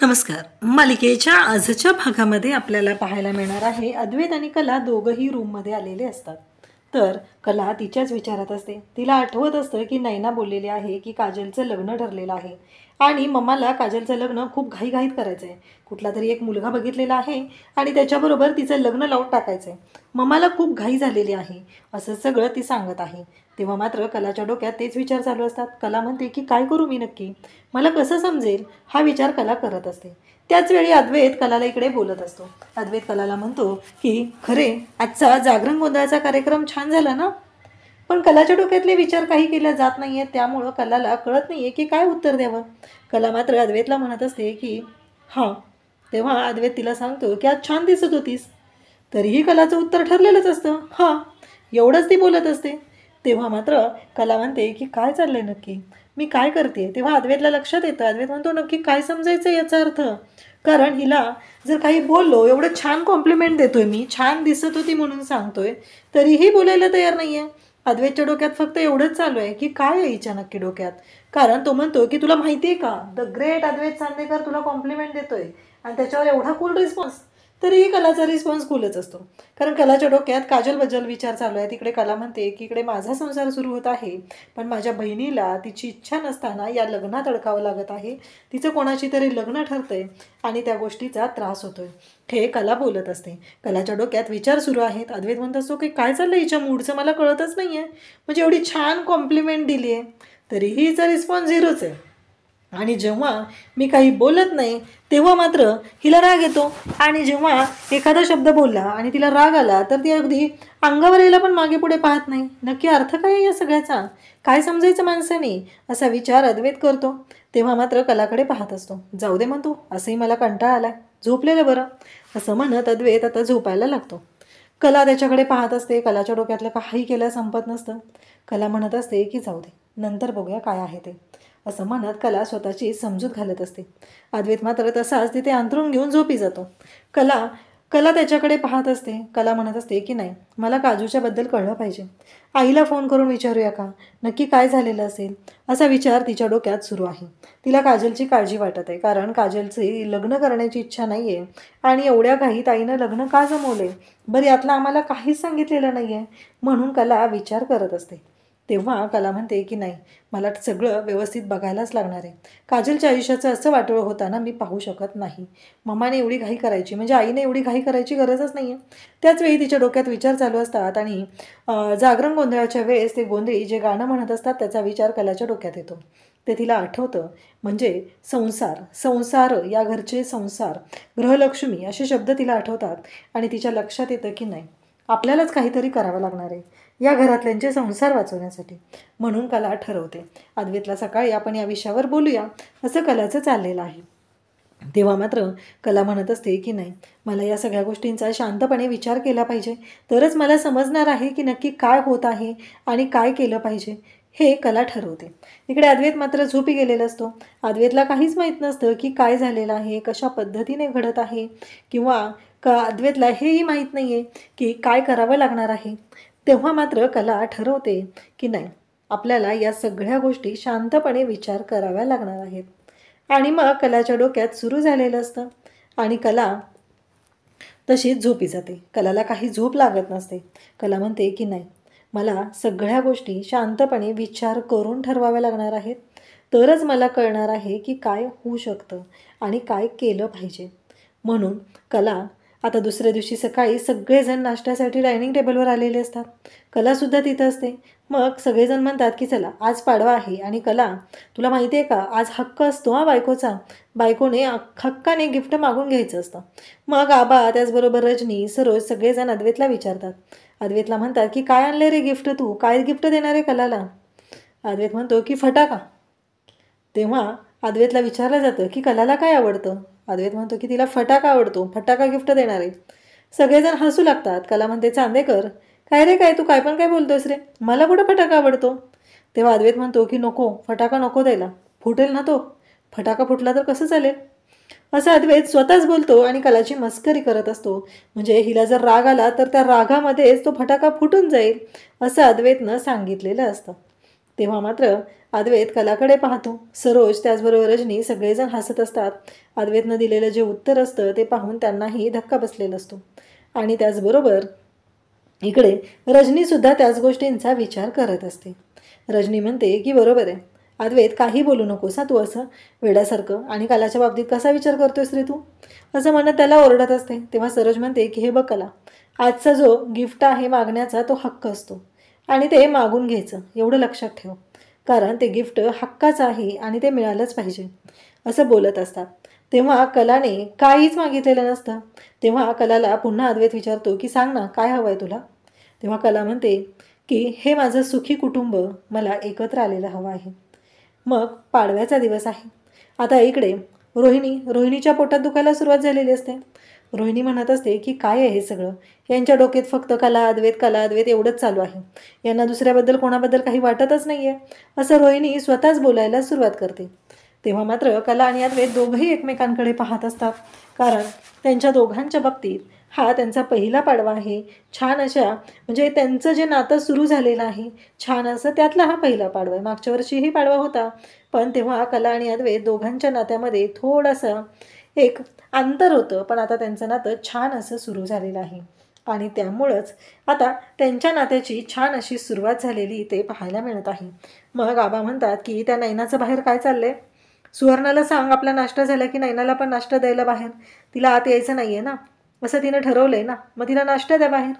नमस्कार. मालिकेच्या आजच्या भागामध्ये आपल्याला पाहायला मिळणार आहे अद्वैत आणि कला दोघंही रूममध्ये आलेले असतात. तर कला तिच्याच विचारात असते. तिला आठवत असतं की नैना बोललेली आहे की काजलचं लग्न ठरलेलं आहे आणि मम्माला काजलचं लग्न खूप घाईघाईत करायचं आहे. कुठला तरी एक मुलगा बघितलेला आहे आणि त्याच्याबरोबर तिचं लग्न लावून टाकायचं आहे. मम्माला खूप घाई झालेली आहे असं सगळं ती सांगत आहे. तेव्हा मात्र कलाच्या डोक्यात तेच विचार चालू असतात. कला म्हणते की काय करू मी नक्की, मला कसं समजेल, हा विचार कला करत असते. त्याच वेळी अद्वैत कलाला इकडे बोलत असतो. अद्वैत कलाला म्हणतो की खरे आजचा जागरण गोंधळाचा कार्यक्रम छान झाला ना. पण कलाच्या डोक्यातले विचार काही केल्या जात नाहीये, त्यामुळं कलाला कळत नाहीये की काय उत्तर द्यावं. कला मात्र अद्वैतला म्हणत असते की हां. तेव्हा अद्वैत तिला सांगतो की आज छान दिसत होतीस. तरीही कलाचं उत्तर ठरलेलंच असतं, हां. एवढंच ती बोलत असते. तेव्हा मात्र कला म्हणते की काय चाललंय नक्की, मी काय करते. तेव्हा अद्वैतला लक्षात येतं. अद्वैत म्हणतो नक्की काय समजायचं याचा अर्थ. कारण हिला जर काही बोललो, एवढं छान कॉम्प्लिमेंट देतोय मी, छान दिसत होती म्हणून सांगतोय, तरीही बोलायला तयार नाही आहे. अद्वैतच्या डोक्यात फक्त एवढंच चालू आहे की काय आहे हिच्या नक्की डोक्यात. कारण तो म्हणतो की तुला माहिती आहे का, द ग्रेट अद्वैत चांदेकर तुला कॉम्प्लिमेंट देतोय आणि त्याच्यावर एवढा कूल रिस्पॉन्स. तरीही कलाचा रिस्पॉन्स कूलच असतो. कारण कलाच्या डोक्यात काजलबद्दल विचार चालू आहे. तिकडे कला म्हणते की इकडे माझा संसार सुरू होत आहे, पण माझ्या बहिणीला तिची इच्छा नसताना या लग्नात अडकावं लागत आहे. तिचं कोणाशी तरी लग्न ठरतंय आणि त्या गोष्टीचा त्रास होतोय. हे कला बोलत असते. कलाच्या डोक्यात विचार सुरू आहेत. अद्वैत म्हणत असतो की काय चाललं हिच्या मूडचं, मला कळतच नाही आहे. म्हणजे एवढी छान कॉम्प्लिमेंट दिली आहे तरीही हिचा रिस्पॉन्स झिरोच आहे. आणि जेव्हा मी काही बोलत नाही तेव्हा मात्र हिला राग येतो. आणि जेव्हा एखादा शब्द बोलला आणि तिला राग आला तर ती अगदी अंगावर यायला पण मागे पुढे पाहत नाही. नक्की अर्थ काय आहे या सगळ्याचा, काय समजायचं माणसाने, असा विचार अद्वैत करतो. तेव्हा मात्र कलाकडे पाहत असतो. जाऊ दे म्हणतो, असंही मला कंटाळा आला, झोपलेलं बरं, असं म्हणत अद्वैत आता झोपायला लागतो. कला त्याच्याकडे पाहत असते. कलाच्या डोक्यातलं काही केलं संपत नसतं. कला म्हणत असते की जाऊ दे, नंतर बघूया काय आहे ते, असं म्हणत कला स्वतःची समजूत घालत असते. अद्वैत मात्र तसाच तिथे अंथरूण घेऊन झोपी जातो. कला कला त्याच्याकडे पाहत असते. कला म्हणत असते की नाही, मला काजूच्याबद्दल कळलं पाहिजे. आईला फोन करून विचारूया का, नक्की काय झालेलं असेल, असा विचार तिच्या डोक्यात सुरू आहे. तिला काजलची काळजी वाटत आहे. कारण काजलचे लग्न करण्याची इच्छा नाही आहे आणि एवढ्या घाईत आईनं लग्न का जमवले, बरं यातलं आम्हाला काहीच सांगितलेलं नाही आहे, म्हणून कला विचार करत असते. तेव्हा कला म्हणते की नाही, मला सगळं व्यवस्थित बघायलाच लागणार आहे. काजलच्या आयुष्याचं असं वाटोळं होताना मी पाहू शकत नाही. मम्माने एवढी घाई करायची, म्हणजे आईने एवढी घाई करायची गरजच नाही आहे. त्याच वेळी तिच्या डोक्यात विचार चालू असतात आणि जागरण गोंधळाच्या वेळेस ते गोंधळी जे गाणं म्हणत असतात त्याचा विचार कलाच्या डोक्यात येतो. ते तिला आठवतं. म्हणजे संसार, संसार, या घरचे संसार, गृहलक्ष्मी असे शब्द तिला आठवतात आणि तिच्या लक्षात येतं की नाही, आपल्यालाच काहीतरी करावं लागणार आहे या घरातल्यांचे संसार वाचवण्यासाठी. म्हणून कला ठरवते अद्वैतला सकाळी आपण या विषयावर बोलूया, असं कलाचं चाललेलं आहे. तेव्हा मात्र कला म्हणत असते की नाही, मला या सगळ्या गोष्टींचा शांतपणे विचार केला पाहिजे, तरच मला समजणार आहे की नक्की काय होत आहे आणि काय केलं पाहिजे, हे कला ठरवते. इकडे अद्वैत मात्र झोपी गेलेला असतो. अद्वैतला काहीच माहीत नसतं की काय झालेलं आहे, कशा पद्धतीने घडत आहे, किंवा अद्वैतला हेही माहीत नाही आहे की काय करावं लागणार आहे. तेव्हा मात्र कला ठरवते की नाही, आपल्याला या सगळ्या गोष्टी शांतपणे विचार कराव्या लागणार आहेत. आणि मग कलाच्या डोक्यात सुरू झालेलं असतं आणि कला तशीच झोपी जाते. कलाला काही झोप लागत नसते. कला म्हणते की नाही, मला सगळ्या गोष्टी शांतपणे विचार करून ठरवाव्या लागणार आहेत, तरच मला कळणार आहे की काय होऊ शकतं आणि काय केलं पाहिजे. म्हणून कला आता दुसऱ्या दिवशी सकाळी सगळेजण नाश्त्यासाठी डायनिंग टेबलवर आलेले असतात. कलासुद्धा तिथं असते. मग सगळेजण म्हणतात की चला आज पाडवा आहे आणि कला, तुला माहिती आहे का, आज हक्क असतो हा बायकोचा, बायकोने हक्काने गिफ्ट मागून घ्यायचं असतं. मग आबा, त्याचबरोबर रजनी, सरोज सगळेजण अद्वैतला विचारतात. अद्वैतला म्हणतात की काय आणले रे गिफ्ट, तू काय गिफ्ट देणार आहे कलाला. अद्वैत म्हणतो की फटाका. तेव्हा अद्वैतला विचारलं जातं की कलाला काय आवडतं. अद्वैत म्हणतो की तिला फटाका आवडतो, फटाका गिफ्ट देणार आहे. सगळेजण हसू लागतात. कला म्हणते, चांदेकर काय रे, काय तू काय पण काय बोलतोस रे, मला कुठं फटाका आवडतो. तेव्हा अद्वैत म्हणतो की नको, फटाका नको द्यायला, फुटेल ना तो, फटाका फुटला तर कसं चालेल, असं अद्वैत स्वतःच बोलतो आणि कलाची मस्करी करत असतो. म्हणजे हिला जर राग आला तर त्या रागामध्येच तो फटाका फुटून जाईल, असं अद्वैतनं सांगितलेलं असतं. तेव्हा मात्र अद्वैत कलाकडे पाहतो. सरोज त्याचबरोबर रजनी सगळेजण हसत असतात. अद्वैतनं दिलेलं जे उत्तर असतं ते पाहून त्यांनाही धक्का बसलेला असतो. आणि त्याचबरोबर इकडे रजनीसुद्धा त्याच गोष्टींचा विचार करत असते. रजनी म्हणते की बरोबर आहे अद्वैत, काही बोलू नकोस तू असं वेड्यासारखं, आणि कलाच्या बाबतीत कसा विचार करतोयस रे तू, असं म्हणत त्याला ओरडत असते. तेव्हा सरोज म्हणते की हे बघ कला, आजचा जो गिफ्ट आहे मागण्याचा तो हक्क असतो आणि ते मागून घ्यायचं, एवढं लक्षात ठेव, कारण ते गिफ्ट हक्काचं आहे आणि ते मिळालंच पाहिजे, असं बोलत असतात. तेव्हा कलाने काहीच मागितलेलं नसतं. तेव्हा कलाला पुन्हा अद्वैत विचारतो की सांग ना काय हवं आहे तुला. तेव्हा कला म्हणते की हे माझं सुखी कुटुंब मला एकत्र आलेलं हवं आहे. मग पाडव्याचा दिवस आहे. आता इकडे रोहिणीच्या पोटात दुखायला सुरुवात झालेली असते. रोहिणी म्हणत असते की काय आहे हे सगळं, यांच्या डोक्यात फक्त कला अद्वैत एवढंच चालू आहे, यांना दुसऱ्याबद्दल कोणाबद्दल काही वाटतच नाही आहे, असं रोहिणी स्वतःच बोलायला सुरुवात करते. तेव्हा मात्र कला आणि अद्वैत दोघंही एकमेकांकडे पाहत असतात, कारण त्यांच्या दोघांच्या बाबतीत हा त्यांचा पहिला पाडवा आहे. छान अशा म्हणजे त्यांचं जे नातं सुरू झालेलं आहे छान असं, त्यातला हा पहिला पाडवा आहे. मागच्या वर्षीही पाडवा होता, पण तेव्हा कला आणि अद्वैत दोघांच्या नात्यामध्ये थोडंसं एक अंतर होतं, पण आता त्यांचं नातं छान असं सुरू झालेलं आहे आणि त्यामुळंच आता त्यांच्या नात्याची छान अशी सुरुवात झालेली इथे पाहायला मिळत आहे. मग आबा म्हणतात की त्या नैनाचं बाहेर काय चाललंय, सुवर्णाला सांग आपला नाश्ता झाला की नैनाला पण नाश्ता द्यायला बाहेर, तिला आत यायचं नाही आहे ना, असं तिनं ठरवलंय ना, मग तिला नाश्ता द्या बाहेर.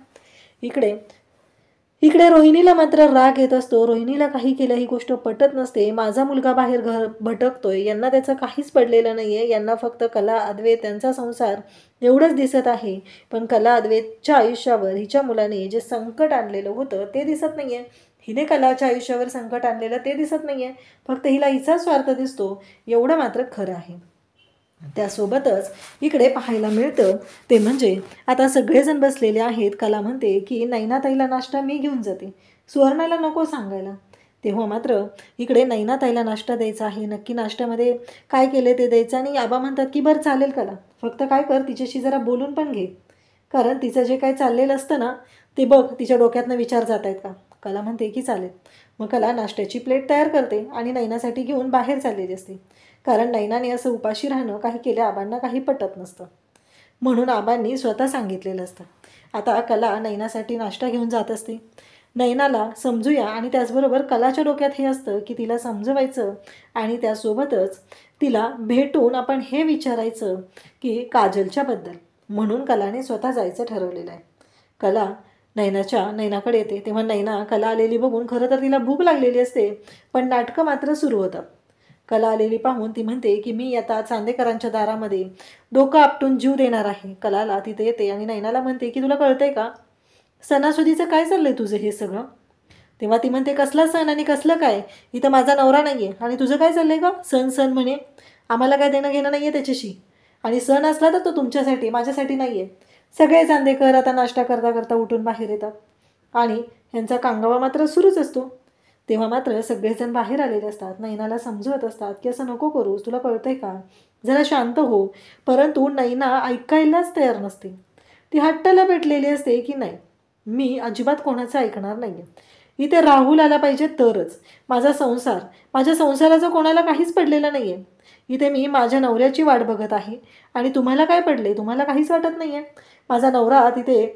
इकडे रोहिणीला मात्र राग येत असतो. रोहिणीला काही केलं ही गोष्ट पटत नसते. माझा मुलगा बाहेर घर भटकतोय, यांना त्याचं काहीच पडलेलं नाही आहे, यांना फक्त कला अद्वैत त्यांचा संसार एवढंच दिसत आहे. पण कला अद्वैतच्या आयुष्यावर हिच्या मुलाने जे संकट आणलेलं होतं ते दिसत नाही आहे, हिने कलाच्या आयुष्यावर संकट आणलेलं ते दिसत नाही आहे, फक्त हिला हिचा स्वार्थ दिसतो, एवढं मात्र खरं आहे. त्यासोबतच इकडे पाहायला मिळतं ते म्हणजे आता सगळेजण बसलेले आहेत. कला म्हणते की नैनाताईला नाश्ता मी घेऊन जाते, सुवर्णाला नको सांगायला. तेव्हा मात्र इकडे नैनाताईला नाश्ता द्यायचा आहे, नक्की नाश्त्यामध्ये काय केले ते द्यायचं. आणि आबा म्हणतात की बरं चालेल कला, फक्त काय कर तिच्याशी जरा बोलून पण घे, कारण तिचं जे काय चाललेलं असतं ना ते बघ, तिच्या डोक्यातनं विचार जात आहेत का. कला म्हणते की चालेल. मग कला नाश्त्याची प्लेट तयार करते आणि नैनासाठी घेऊन बाहेर चाललेली असते, कारण नैनाने असं उपाशी राहणं काही केलं आबांना काही पटत नसतं, म्हणून आबांनी स्वतः सांगितलेलं असतं. आता कला नैनासाठी नाश्ता घेऊन जात असते. नैनाला समजूया आणि त्याचबरोबर कलाच्या डोक्यात हे असतं की तिला समजवायचं आणि त्यासोबतच तिला भेटून आपण हे विचारायचं की काजलच्याबद्दल, म्हणून कलाने स्वतः जायचं ठरवलेलं आहे. कला नैनाकडे येते. तेव्हा नैना कला आलेली बघून खरं तर तिला भूक लागलेली असते, पण नाटकं मात्र सुरू होतात. कला आलेली पाहून ती म्हणते की मी आता चांदेकरांच्या दारामध्ये डोकं आपटून जीव देणार आहे. कलाला तिथे येते आणि नैनाला म्हणते की तुला कळतंय का, सणासुदीचं काय चाललंय तुझं हे सगळं. तेव्हा ती म्हणते कसला सण आणि कसलं काय, इथं माझा नवरा नाही आहे आणि तुझं काय चाललंय का, सण म्हणे, आम्हाला काय देणं घेणं नाही आहे त्याच्याशी, आणि सण असला तर तो तुमच्यासाठी माझ्यासाठी नाही आहे. सगळे चांदेकर आता नाश्ता करता करता उठून बाहेर येतात आणि ह्यांचा कांगावा मात्र सुरूच असतो. तेव्हा मात्र सगळेजण बाहेर आलेले असतात. नैनाला समजवत असतात की असं नको करूस, तुला कळतंय का, जरा शांत हो. परंतु नैना ऐकायलाच तयार नसते. ती हट्टाला पेटलेली असते की नाही, मी अजिबात कोणाचं ऐकणार नाही आहे, इथे राहुल आला पाहिजे तरच. माझ्या संसाराचं कोणाला काहीच पडलेलं नाही आहे, इथे मी माझ्या नवऱ्याची वाट बघत आहे आणि तुम्हाला काय पडले, तुम्हाला काहीच वाटत नाही आहे. माझा नवरा तिथे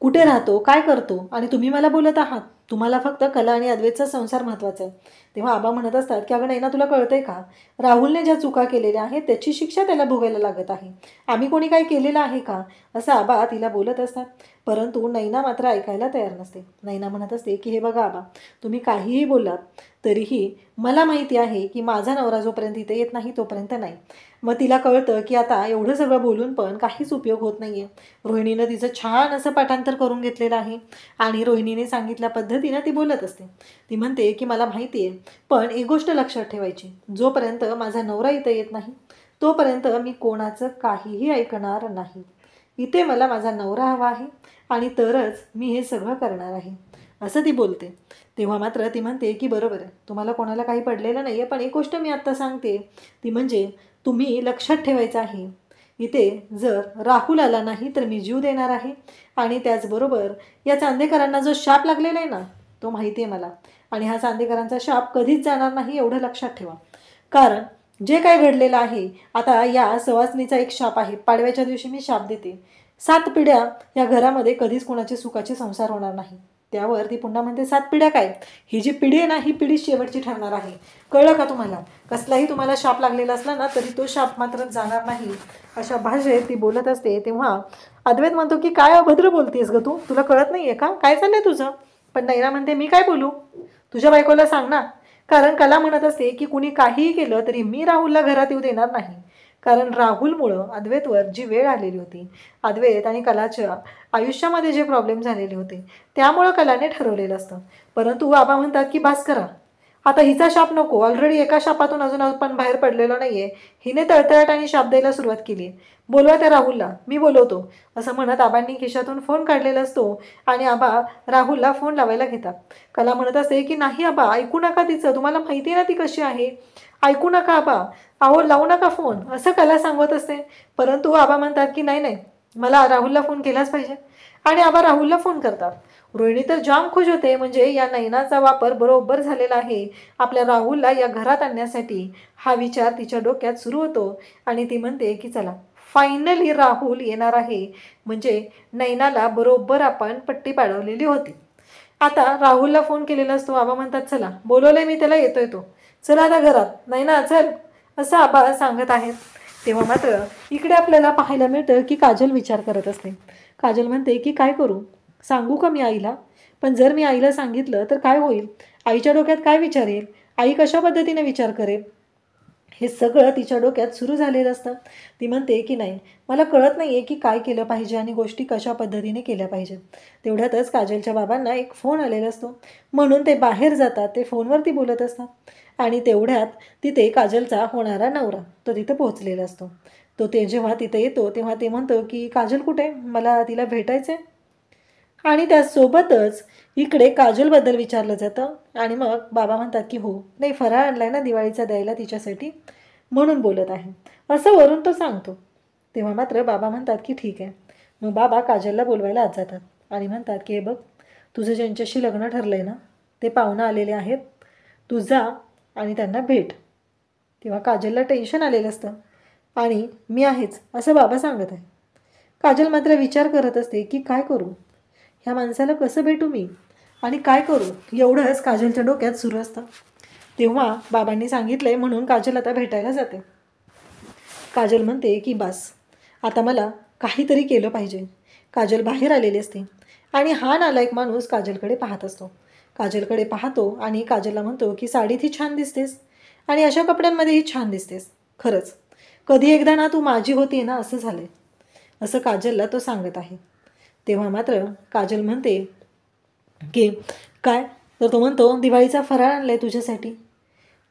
कुठे राहतो, काय करतो, आणि तुम्ही मला बोलत आहात, तुम्हाला फक्त कला आणि अद्वैतचा संसार महत्त्वाचा आहे. तेव्हा आबा म्हणत असतात की अगं नैना तुला कळतंय का, राहुलने ज्या चुका केलेल्या आहेत त्याची शिक्षा त्याला भोगायला लागत आहे, आम्ही कोणी काय केलेलं आहे का, असं आबा तिला बोलत असतात. परंतु नैना मात्र ऐकायला तयार नसते. नैना म्हणत असते की हे बघा आबा, तुम्ही काहीही बोलात तरीही मला माहिती आहे की माझा नवरा जोपर्यंत इथे येत नाही तोपर्यंत नाही. मग तिला कळतं की आता एवढं सगळं बोलून पण काहीच उपयोग होत नाही आहे. रोहिणीनं तिचं छान असं पाठांतर करून घेतलेलं आहे आणि रोहिणीने सांगितल्या पद्धतीनं ती बोलत असते. ती म्हणते की मला माहिती आहे, पण एक गोष्ट लक्षात ठेवायची, जोपर्यंत माझा नवरा इथं येत नाही तोपर्यंत मी कोणाचं काहीही ऐकणार नाही. इथे मला माझा नवरा हवा आहे आणि तरच मी हे सगळं करणार आहे, असं ती बोलते. तेव्हा मात्र ती म्हणते की बरोबर आहे, तुम्हाला कोणाला काही पडलेलं नाही आहे, पण एक गोष्ट मी आत्ता सांगते ती म्हणजे तुम्ही लक्षात ठेवायचं आहे, इथे जर राहुल आला नाही तर मी जीव देणार आहे. आणि त्याचबरोबर या चांदेकरांना जो शाप लागलेला आहे ना तो माहिती आहे मला. आणि हा चांदेकरांचा शाप कधीच जाणार नाही एवढं लक्षात ठेवा. कारण जे काय घडलेलं आहे, आता या सवासणीचा एक शाप आहे. पाडव्याच्या दिवशी मी शाप देते, 7 पिढ्या या घरामध्ये कधीच कोणाचे सुखाचे संसार होणार नाही. त्यावर ती पुन्हा म्हणते 7 पिढ्या काय, ही जी पिढी आहे ना, ही पिढी शेवटची ठरणार आहे. कळलं का तुम्हाला? कसलाही तुम्हाला शाप लागलेला असला ना तरी तो शाप मात्र जाणार नाही. अशा भाषेत ती बोलत असते. तेव्हा अद्वैत म्हणतो की काय अभद्र बोलतेस ग तू, तुला कळत नाही आहे का, काय चाललंय तुझं? पण नैना म्हणते मी काय बोलू, तुझ्या बायकोला सांग ना. कारण कला म्हणत असते की कुणी काहीही केलं तरी मी राहुलला घरात येऊ देणार नाही. कारण राहुलमुळं अद्वैतवर जी वेळ आलेली होती, अद्वैत आणि कलाच्या आयुष्यामध्ये जे प्रॉब्लेम झालेले होते, त्यामुळं कलाने ठरवलेलं असतं. परंतु बाबा म्हणतात की भास करा, आता हिचा शाप नको, ऑलरेडी एका शापातून अजून आपण बाहेर पडलेलो नाही आहे. हिने तळतळाट आणि शाप द्यायला सुरुवात केली. बोलवा त्या राहुलला, मी बोलवतो, असं म्हणत आबांनी खिशातून फोन काढलेला असतो आणि आबा राहुलला फोन लावायला घेतात. कला म्हणत असते की नाही आबा, ऐकू नका तिचं, तुम्हाला माहिती आहे ना ती कशी आहे, ऐकू नका आबा, आहो लावू नका फोन, असं कला सांगत असते. परंतु आबा म्हणतात की नाही नाही, मला राहुलला फोन केलाच पाहिजे. आणि आबा राहुलला फोन करतात. रोहिणी तर जाम खुश होते, म्हणजे या नैनाचा वापर बरोबर झालेला आहे आपल्या राहुलला या घरात आणण्यासाठी. हा विचार तिच्या डोक्यात सुरू होतो आणि ती म्हणते की चला फायनली राहुल येणार आहे, म्हणजे नैनाला बरोबर आपण पट्टी पाडवलेली होती. आता राहुलला फोन केलेला असतो. आबा म्हणतात चला बोलवलंय मी त्याला, येतोय तो, चला आता घरात, नैना चल, असं आबा सांगत आहेत. तेव्हा मात्र इकडे आपल्याला पाहायला मिळतं की काजल विचार करत असते. काजल म्हणते की काय करू, सांगू का मी आईला? पण जर मी आईला सांगितलं तर काय होईल, आईच्या डोक्यात काय विचार येईल, आई कशा पद्धतीने विचार करेल, हे सगळं तिच्या डोक्यात सुरू झालेलं असतं. ती म्हणते की नाही, मला कळत नाही आहे की काय केलं पाहिजे आणि गोष्टी कशा पद्धतीने केल्या पाहिजेत. तेवढ्यातच काजलच्या बाबांना एक फोन आलेला असतो, म्हणून ते बाहेर जातात. ते फोनवरती बोलत असतात आणि तेवढ्यात तिथे काजलचा होणारा नवरा तो तिथं पोहोचलेला असतो. ते जेव्हा तिथे येतो तेव्हा ते म्हणतो की काजल कुठे, मला तिला भेटायचं आहे. आणि त्यासोबतच इकडे काजलबद्दल विचारलं जातं आणि मग बाबा म्हणतात की हो, नाही फराळ आणलाय ना दिवाळीचा द्यायला तिच्यासाठी, म्हणून बोलत आहे, असं वरून तो सांगतो. तेव्हा मात्र बाबा म्हणतात की ठीक आहे. मग बाबा काजलला बोलवायला आत जातात आणि म्हणतात की हे बघ, तुझं ज्यांच्याशी लग्न ठरलं आहे ना, ते पाहुणं आलेले आहेत, तू जा आणि त्यांना भेट. तेव्हा काजलला टेन्शन आलेलं असतं आणि मी आहेच असं बाबा सांगत आहे. काजल मात्र विचार करत असते की काय करू, ह्या माणसाला कसं भेटू मी आणि काय करू, एवढंच काजलच्या डोक्यात सुरू असतं. तेव्हा बाबांनी सांगितलंय म्हणून काजल आता भेटायला जाते. काजल म्हणते की बस, आता मला काहीतरी केलं पाहिजे. काजल बाहेर आलेली असते आणि हा नालायक माणूस काजलकडे पाहत असतो. काजलकडे पाहतो आणि काजलला म्हणतो की साडीत ही छान दिसतेस आणि अशा कपड्यांमध्येही छान दिसतेस, खरंच कधी एकदा ना तू माझी होती ना, असं झालं आहे, असं काजलला तो सांगत आहे. तेव्हा मात्र काजल म्हणते की काय, तर तो म्हणतो दिवाळीचा फराळ आणला आहे तुझ्यासाठी.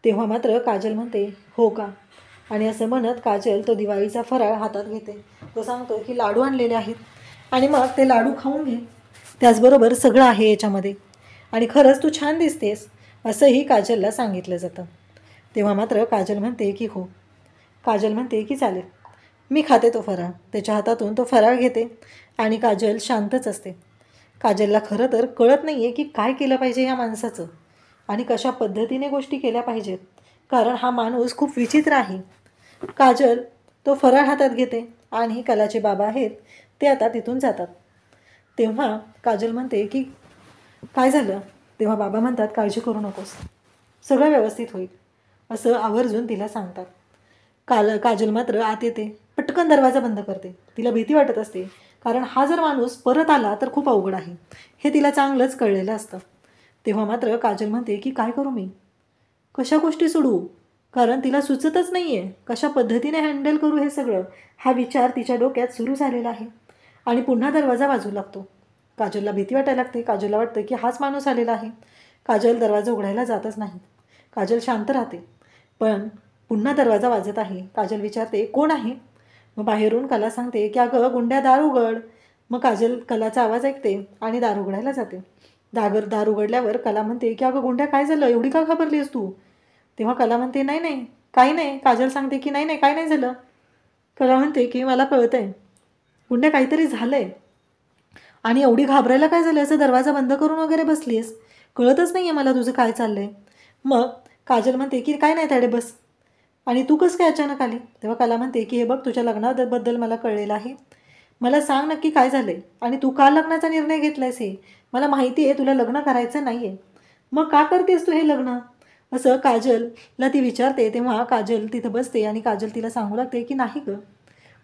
तेव्हा मात्र काजल म्हणते हो का, आणि असं म्हणत काजल तो दिवाळीचा फराळ हातात घेते. तो सांगतो की लाडू आणलेले आहेत आणि मग ते लाडू खाऊन घे, त्याचबरोबर सगळं आहे याच्यामध्ये आणि खरंच तू छान दिसतेस, असंही काजलला सांगितलं जातं. तेव्हा मात्र काजल म्हणते की हो. काजल म्हणते की चालेल, मी खाते तो फराळ. त्याच्या हातातून तो फराळ घेते आणि काजल शांतच असते. काजलला खरं तर कळत नाही आहे की काय केलं पाहिजे या माणसाचं आणि कशा पद्धतीने गोष्टी केल्या पाहिजेत, कारण हा माणूस खूप विचित्र आहे. काजल तो फराळ हातात घेते आणि कलाचे बाबा आहेत ते आता तिथून जातात. तेव्हा काजल म्हणते की काय झालं. तेव्हा बाबा म्हणतात काळजी करू नकोस, सगळं व्यवस्थित होईल, असं आवर्जून तिला सांगतात. काजल मात्र आत येते, पटकन दरवाजा बंद करते. तिला भीती वाटत असते, कारण हा जर माणूस परत आला तर खूप अवघड आहे, हे तिला चांगलंच कळलेलं असतं. तेव्हा मात्र काजल म्हणते की काय करू मी, कशा गोष्टी सोडवू, कारण तिला सुचतच नाही आहे कशा पद्धतीने हँडल करू हे सगळं. हा विचार तिच्या डोक्यात सुरू झालेला आहे आणि पुन्हा दरवाजा वाजू लागतो. काजलला भीती वाटायला लागते. काजलला वाटतं की हाच माणूस आलेला आहे. काजल दरवाजा उघडायला जातच नाही. काजल शांत राहते, पण पुन्हा दरवाजा वाजत आहे. काजल विचारते कोण आहे. मग बाहेरून कला सांगते की अगं गुंड्या दार उघड. मग काजल कलाचा आवाज ऐकते आणि दार उघडायला जाते. दार उघडल्यावर कला म्हणते की अगं गुंड्या काय झालं, एवढी का घाबरलीस तू. तेव्हा कला म्हणते नाही नाही काही नाही. काजल सांगते की नाही नाही काय नाही झालं. कला म्हणते की मला कळतं आहे गुंड्या, काहीतरी झालं आहे आणि एवढी घाबरायला काय झालं, असं दरवाजा बंद करून वगैरे बसलीस. कळतच नाही आहे मला तुझं काय चाललं आहे. मग काजल म्हणते की काय नाही ताडे बस, आणि तू कसं काय अचानक आली. तेव्हा कला म्हणते की हे बघ, तुझ्या लग्नाबद्दल मला कळलेलं आहे. मला सांग नक्की काय झालं आहे आणि तू का लग्नाचा निर्णय घेतला आहेस हे. मला माहिती आहे तुला लग्न करायचं नाही आहे, मग का करतेस तू हे लग्न, असं काजलला ती विचारते. तेव्हा काजल तिथं बसते आणि काजल तिला सांगू लागते की नाही गं,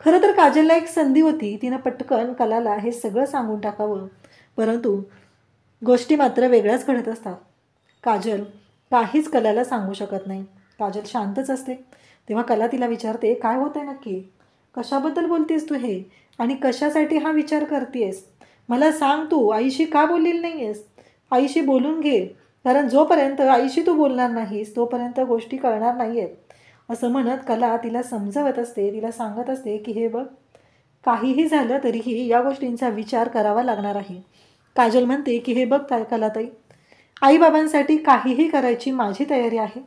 खरं तर काजलला एक संधी होती, तिनं पटकन कलाला हे सगळं सांगून टाकावं, परंतु गोष्टी मात्र वेगळ्याच घडत असतात. काजल काहीच कलाला सांगू शकत नाही. काजल शांतच असते. तेव्हा कला तिला विचारते काय होत आहे नक्की, कशाबद्दल बोलतेस तू हे, आणि कशासाठी हा विचार करतेस, मला सांग, तू आईशी का बोललेली नाही आहेस, आईशी बोलून घे, कारण जोपर्यंत आईशी तू बोलणार नाहीस तोपर्यंत गोष्टी कळणार नाही आहेत. असं म्हणत कला तिला समजवत असते, तिला सांगत असते की हे बघ, काहीही झालं तरीही या गोष्टींचा विचार करावा लागणार आहे. काजल म्हणते की हे बघ काय कलाताई, आईबाबांसाठी काहीही करायची माझी तयारी आहे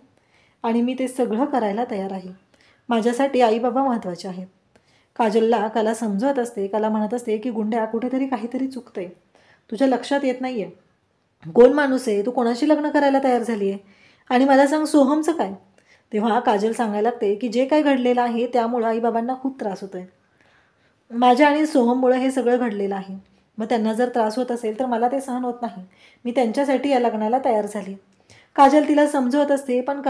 आणि मी ते सगळं करायला तयार आहे. माझ्यासाठी आईबाबा महत्त्वाचे आहेत. काजलला कला समजवत असते. कला म्हणत असते की गुंड्या, कुठेतरी काहीतरी चुकतंय, तुझ्या लक्षात येत नाही आहे, कोण माणूस आहे, तू कोणाशी लग्न करायला तयार झाली आहे, आणि मला सांग सोहमचं काय. तेव्हा काजल सांगायला लागते की जे काय घडलेलं आहे त्यामुळं आईबाबांना खूप त्रास होतो आहे, माझ्या आणि सोहममुळं हे सगळं घडलेलं आहे. मग त्यांना जर त्रास होत असेल तर मला ते सहन होत नाही, मी त्यांच्यासाठी या लग्नाला तयार झाली. काजल तिला समजवत असते, पण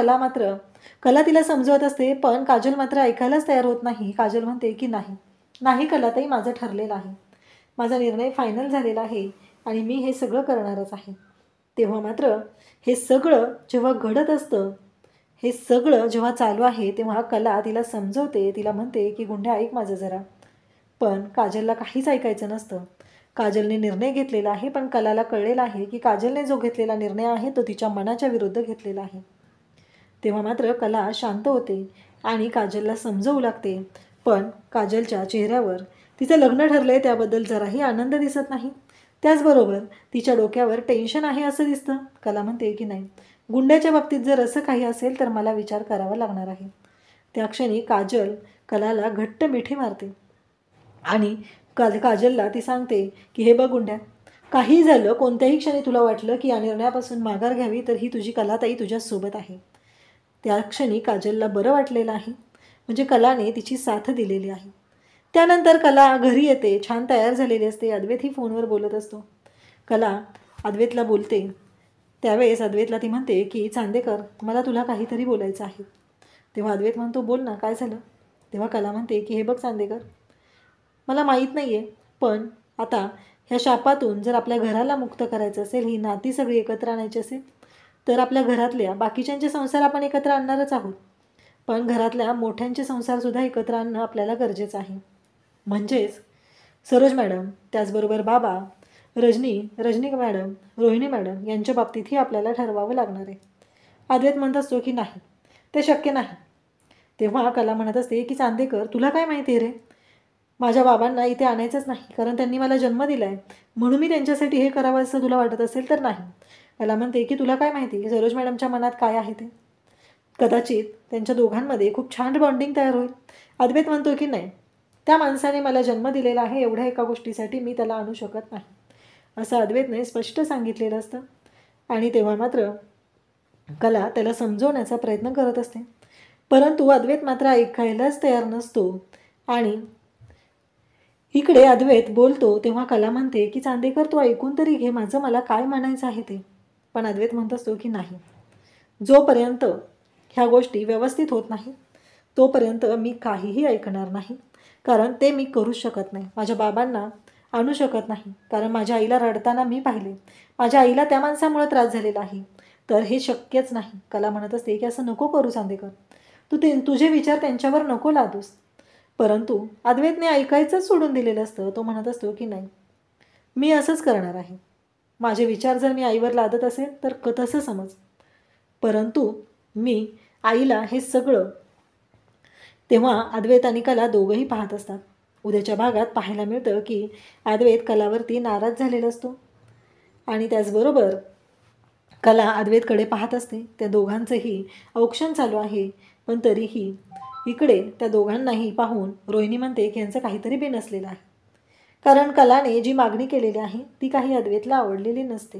कला तिला समजवत असते, पण काजल मात्र ऐकायलाच तयार होत नाही. काजल म्हणते की नाही नाही कलाताई, माझं ठरलेलं आहे, माझा निर्णय फायनल झालेला आहे आणि मी हे सगळं करणारच आहे. तेव्हा मात्र हे सगळं जेव्हा घडत असतं, हे सगळं जेव्हा चालू आहे, तेव्हा कला तिला समजवते, तिला म्हणते की गुंड्या ऐक माझं जरा. पण काजलला काहीच ऐकायचं नसतं. काजलने निर्णय घेतलेला आहे, पण कलाला कळलेलं आहे की काजलने जो घेतलेला निर्णय आहे तो तिच्या मनाच्या विरुद्ध घेतलेला आहे. तेव्हा मात्र कला शांत होते आणि काजलला समजवू लागते, पण काजलच्या चेहऱ्यावर तिचं लग्न ठरलंय त्याबद्दल जराही आनंद दिसत नाही. त्याचबरोबर तिच्या डोक्यावर टेन्शन आहे असं दिसतं. कला म्हणते की नाही, गुंड्याच्या बाबतीत जर असं काही असेल तर मला विचार करावा लागणार आहे. त्या क्षणी काजल कलाला घट्ट मिठी मारते आणि काजलला ती सांगते की हे बघ गुंड्या, काही झालं, कोणत्याही क्षणी तुला वाटलं की या निर्णयापासून माघार घ्यावी तर ही तुझी कलाताई तुझ्यासोबत आहे. त्या क्षणी काजलला बरं वाटलेलं आहे, म्हणजे कलाने तिची साथ दिलेली आहे. त्यानंतर कला घरी येते, छान तयार झालेली असते. अद्वैतही फोनवर बोलत असतो. कला अद्वैतला बोलते, त्यावेळेस अद्वैतला ती म्हणते की चांदेकर, मला तुला काहीतरी बोलायचं आहे. तेव्हा अद्वैत म्हणतो बोल ना, काय झालं. तेव्हा कला म्हणते की हे बघ चांदेकर, मला माहीत नाही आहे, पण आता ह्या शापातून जर आपल्या घराला मुक्त करायचं असेल, ही नाती सगळी एकत्र आणायची असेल, तर आपल्या घरातल्या बाकीच्यांचे संसार आपण एकत्र आणणारच आहोत, पण घरातल्या मोठ्यांचे संसारसुद्धा एकत्र आणणं आपल्याला गरजेचं आहे. म्हणजेच सरोज मॅडम, त्याचबरोबर बाबा, रजनी मॅडम, रोहिणी मॅडम यांच्या बाबतीतही आपल्याला ठरवावं लागणार आहे. अद्वैत म्हणत असतो की नाही, ते शक्य नाही. तेव्हा कला म्हणत असते की चांदेकर, तुला काय माहिती आहे रे, माझ्या बाबांना इथे आणायचंच नाही, कारण त्यांनी मला जन्म दिला आहे, म्हणून मी त्यांच्यासाठी हे करावं असं तुला वाटत असेल तर नाही. मला म्हणते की तुला काय माहिती की सरोज मॅडमच्या मनात काय आहे ते, कदाचित त्यांच्या दोघांमध्ये खूप छान बॉन्डिंग तयार होईल. अद्वैत म्हणतो की नाही, त्या माणसाने मला जन्म दिलेला आहे, एवढ्या एका गोष्टीसाठी मी त्याला आणू शकत नाही, असं अद्वैतने स्पष्ट सांगितलेलं असतं. आणि तेव्हा मात्र कला त्याला समजवण्याचा प्रयत्न करत असते, परंतु अद्वैत मात्र ऐकायलाच तयार नसतो. आणि इकडे अद्वैत बोलतो तेव्हा कला म्हणते की चांदेकर, तू ऐकून तरी घे माझं, मला काय म्हणायचं आहे ते. पण अद्वैत म्हणत असतो की नाही, जोपर्यंत ह्या गोष्टी व्यवस्थित होत नाही तोपर्यंत मी काहीही ऐकणार नाही, कारण ते मी करूच शकत नाही. माझ्या बाबांना आणू शकत नाही, कारण माझ्या आईला रडताना मी पाहिले, माझ्या आईला त्या माणसामुळे त्रास झालेला आहे, तर हे शक्यच नाही. कला म्हणत असते की असं नको करू चांदेकर, तुझे विचार त्यांच्यावर नको लादूस. परंतु अद्वैतने ऐकायचंच सोडून दिलेलं असतं. तो म्हणत असतो की नाही, मी असंच करणार आहे, माझे विचार जर मी आईवर लादत असेल तर तसं समज, परंतु मी आईला हे सगळं. तेव्हा अद्वैत आणि कला दोघंही पाहत असतात. उद्याच्या भागात पाहायला मिळतं की अद्वैत कलावरती नाराज झालेला असतो आणि त्याचबरोबर कला अद्वैतकडे पाहत असते. त्या दोघांचंही औक्षण चालू आहे, पण तरीही इकडे त्या दोघांनाही पाहून रोहिणी म्हणते की यांचं काहीतरी बिनसलेलं आहे, कारण कलाने जी मागणी केलेली आहे ती काही अद्वैतला आवडलेली नसते.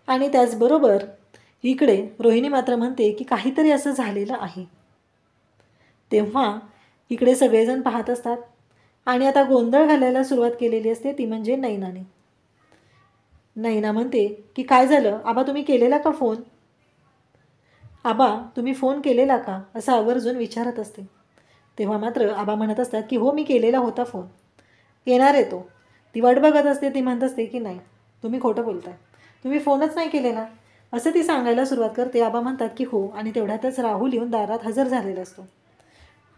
आणि त्याचबरोबर इकडे रोहिणी मात्र म्हणते की काहीतरी असं झालेलं आहे. तेव्हा इकडे सगळेजण पाहत असतात आणि आता गोंधळ घालायला सुरुवात केलेली असते, ती म्हणजे नैनाने. नैना म्हणते की काय झालं आबा, तुम्ही केलेला का फोन? आबा तुम्ही फोन केलेला का, असं आवर्जून विचारत असते. तेव्हा मात्र आबा म्हणत असतात की हो, मी केलेला होता फोन, येणार आहे तो. ती वाट बघत असते. ती म्हणत असते की नाही, तुम्ही खोटं बोलताय, तुम्ही फोनच नाही केलेला, असं ती सांगायला सुरुवात करते. आबा म्हणतात की हो, आणि तेवढ्यातच राहुल येऊन दारात हजर झालेला असतो.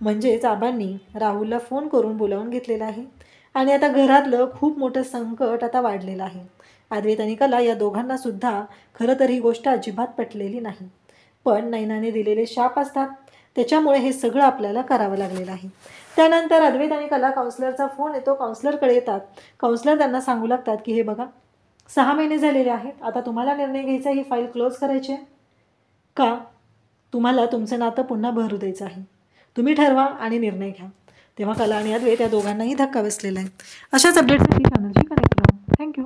म्हणजेच आबांनी राहुलला फोन करून बोलावून घेतलेलं आहे आणि आता घरातलं खूप मोठं संकट आता वाढलेलं आहे. अद्वैत आणि कला या दोघांना सुद्धा खरं तर ही गोष्ट अजिबात पटलेली नाही, पण नैनाने दिलेले शाप असतात, त्याच्यामुळे हे सगळं आपल्याला करावं लागलेलं आहे. त्यानंतर अद्वैत आणि कला काउन्सलरचा फोन येतो. काउन्सलरकडे येतात. काउन्सलर त्यांना सांगू लागतात की हे बघा, 6 महिने झालेले आहेत, आता तुम्हाला निर्णय घ्यायचा, ही फाईल क्लोज करायची आहे का तुम्हाला तुमचं नातं पुन्हा भरू द्यायचं आहे? तुम्ही ठरवा आणि निर्णय घ्या. तेव्हा कला आणि अद्वैत या दोघांनाही धक्का बसलेला आहे. अशाच अपडेटसाठी चॅनलशी कनेक्ट राहा. थँक्यू.